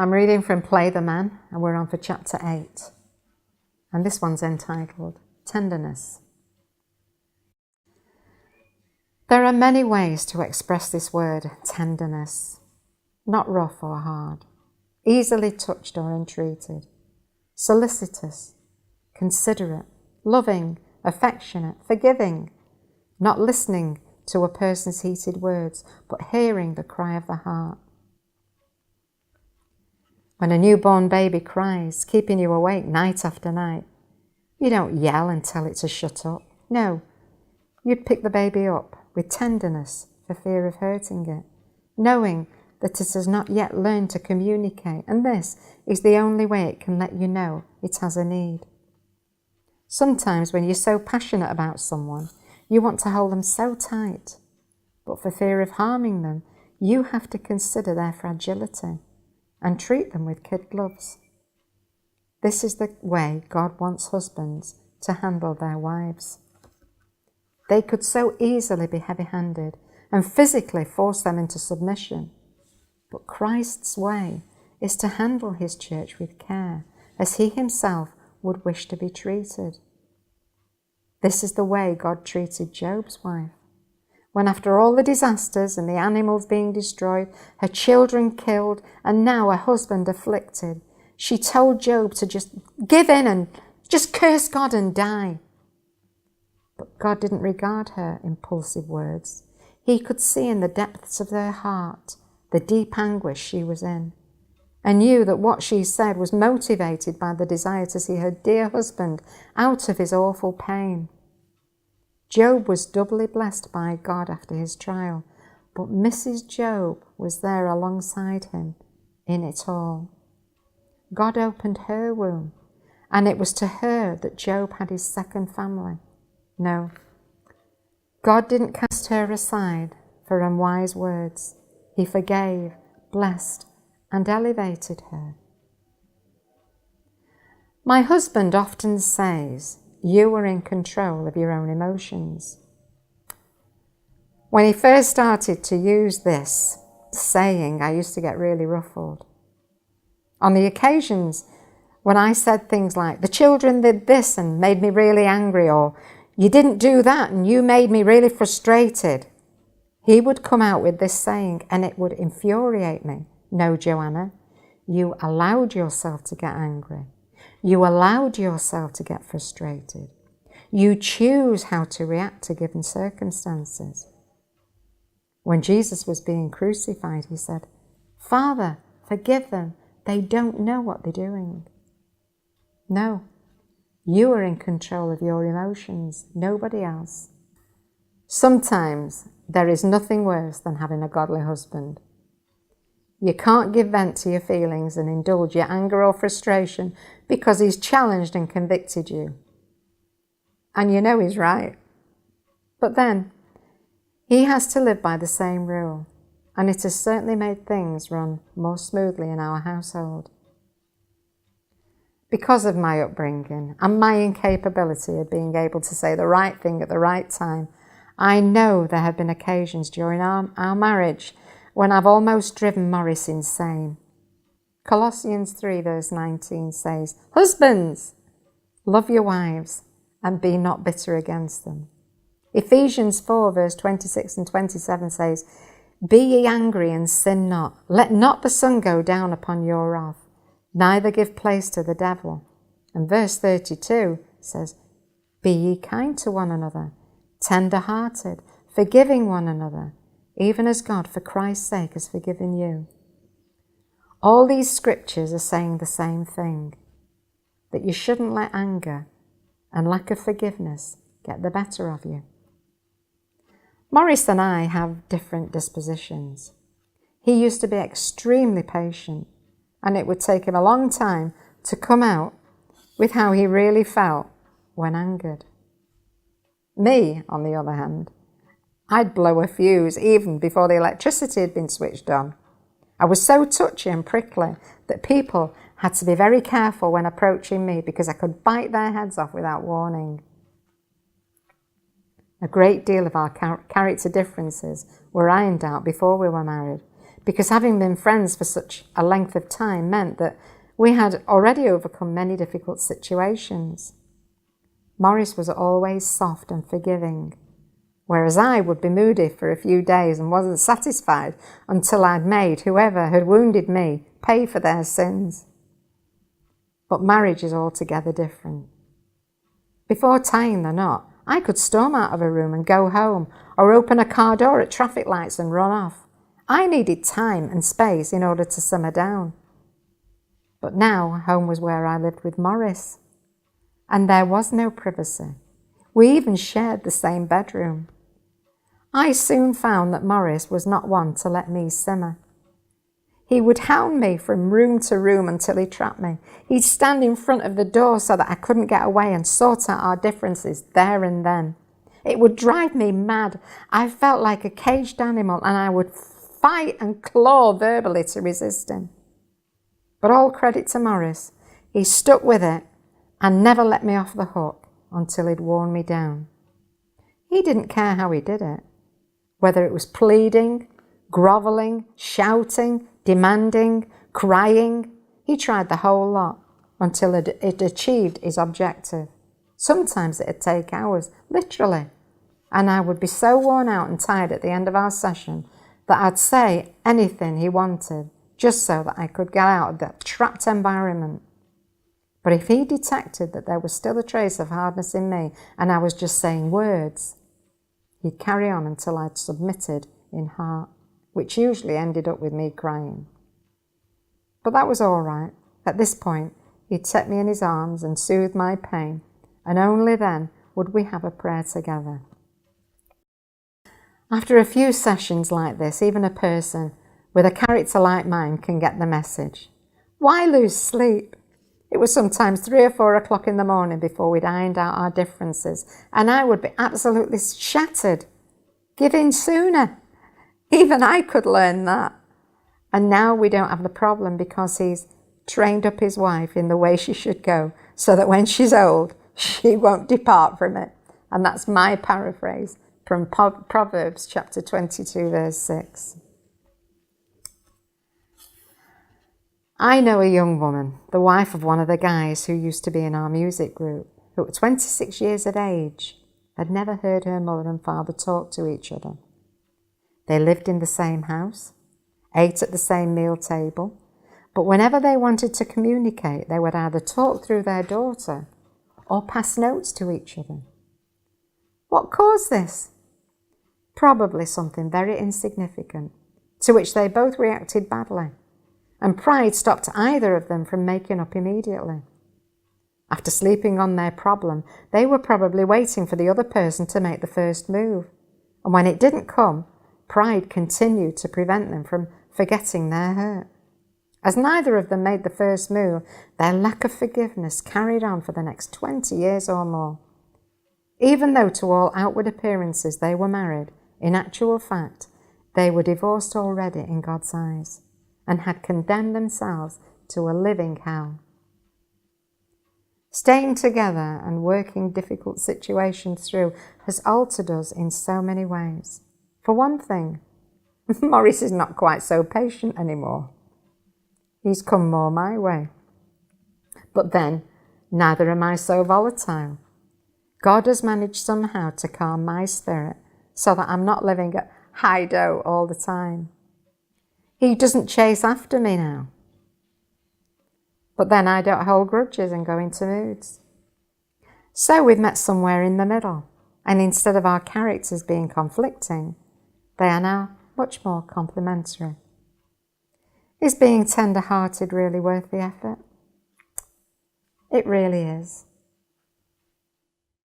I'm reading from Play the Man, and we're on for chapter 8. And this one's entitled Tenderness. There are many ways to express this word, tenderness. Not rough or hard, easily touched or entreated, solicitous, considerate, loving, affectionate, forgiving, not listening to a person's heated words, but hearing the cry of the heart. When a newborn baby cries, keeping you awake night after night, you don't yell and tell it to shut up. No, you pick the baby up with tenderness for fear of hurting it, knowing that it has not yet learned to communicate, and this is the only way it can let you know it has a need. Sometimes when you're so passionate about someone, you want to hold them so tight, but for fear of harming them, you have to consider their fragility and treat them with kid gloves. This is the way God wants husbands to handle their wives. They could so easily be heavy-handed and physically force them into submission, but Christ's way is to handle his church with care, as he himself would wish to be treated. This is the way God treated Job's wife. When after all the disasters and the animals being destroyed, her children killed, and now her husband afflicted, she told Job to just give in and just curse God and die. But God didn't regard her impulsive words. He could see in the depths of her heart the deep anguish she was in, and knew that what she said was motivated by the desire to see her dear husband out of his awful pain. Job was doubly blessed by God after his trial, but Mrs. Job was there alongside him in it all. God opened her womb, and it was to her that Job had his second family. No, God didn't cast her aside for unwise words. He forgave, blessed, and elevated her. My husband often says, you are in control of your own emotions. When he first started to use this saying, I used to get really ruffled. On the occasions when I said things like, the children did this and made me really angry, or you didn't do that and you made me really frustrated, he would come out with this saying and it would infuriate me. No, Joanna, you allowed yourself to get angry. You allowed yourself to get frustrated. You choose how to react to given circumstances. When Jesus was being crucified, he said, Father, forgive them. They don't know what they're doing. No, you are in control of your emotions, nobody else. Sometimes there is nothing worse than having a godly husband. You can't give vent to your feelings and indulge your anger or frustration because he's challenged and convicted you. And you know he's right. But then, he has to live by the same rule, and it has certainly made things run more smoothly in our household. Because of my upbringing and my incapability of being able to say the right thing at the right time, I know there have been occasions during our marriage when I've almost driven Morris insane. Colossians 3 verse 19 says, Husbands, love your wives and be not bitter against them. Ephesians 4 verse 26 and 27 says, Be ye angry and sin not. Let not the sun go down upon your wrath, neither give place to the devil. And verse 32 says, Be ye kind to one another, tender-hearted, forgiving one another, even as God for Christ's sake has forgiven you. All these scriptures are saying the same thing, that you shouldn't let anger and lack of forgiveness get the better of you. Morris and I have different dispositions. He used to be extremely patient, and it would take him a long time to come out with how he really felt when angered. Me, on the other hand, I'd blow a fuse even before the electricity had been switched on. I was so touchy and prickly that people had to be very careful when approaching me because I could bite their heads off without warning. A great deal of our character differences were ironed out before we were married because having been friends for such a length of time meant that we had already overcome many difficult situations. Maurice was always soft and forgiving, whereas I would be moody for a few days and wasn't satisfied until I'd made whoever had wounded me pay for their sins. But marriage is altogether different. Before tying the knot, I could storm out of a room and go home, or open a car door at traffic lights and run off. I needed time and space in order to simmer down. But now home was where I lived with Maurice, and there was no privacy. We even shared the same bedroom. I soon found that Maurice was not one to let me simmer. He would hound me from room to room until he trapped me. He'd stand in front of the door so that I couldn't get away and sort out our differences there and then. It would drive me mad. I felt like a caged animal, and I would fight and claw verbally to resist him. But all credit to Maurice. He stuck with it and never let me off the hook until he'd worn me down. He didn't care how he did it, whether it was pleading, grovelling, shouting, demanding, crying. He tried the whole lot until it achieved his objective. Sometimes it'd take hours, literally, and I would be so worn out and tired at the end of our session that I'd say anything he wanted just so that I could get out of that trapped environment. But if he detected that there was still a trace of hardness in me and I was just saying words, he'd carry on until I'd submitted in heart, which usually ended up with me crying. But that was all right. At this point, he'd take me in his arms and soothe my pain, and only then would we have a prayer together. After a few sessions like this, even a person with a character like mine can get the message. Why lose sleep? It was sometimes 3 or 4 o'clock in the morning before we'd ironed out our differences, and I would be absolutely shattered. Give in sooner. Even I could learn that. And now we don't have the problem because he's trained up his wife in the way she should go, so that when she's old, she won't depart from it. And that's my paraphrase from Proverbs chapter 22, verse 6. I know a young woman, the wife of one of the guys who used to be in our music group, who at 26 years of age had never heard her mother and father talk to each other. They lived in the same house, ate at the same meal table, but whenever they wanted to communicate, they would either talk through their daughter or pass notes to each other. What caused this? Probably something very insignificant, to which they both reacted badly, and pride stopped either of them from making up immediately. After sleeping on their problem, they were probably waiting for the other person to make the first move, and when it didn't come, pride continued to prevent them from forgetting their hurt. As neither of them made the first move, their lack of forgiveness carried on for the next 20 years or more. Even though to all outward appearances they were married, in actual fact, they were divorced already in God's eyes and had condemned themselves to a living hell. Staying together and working difficult situations through has altered us in so many ways. For one thing, Maurice is not quite so patient anymore. He's come more my way. But then, neither am I so volatile. God has managed somehow to calm my spirit so that I'm not living at high dough all the time. He doesn't chase after me now. But then I don't hold grudges and go into moods. So we've met somewhere in the middle, and instead of our characters being conflicting, they are now much more complementary. Is being tender-hearted really worth the effort? It really is.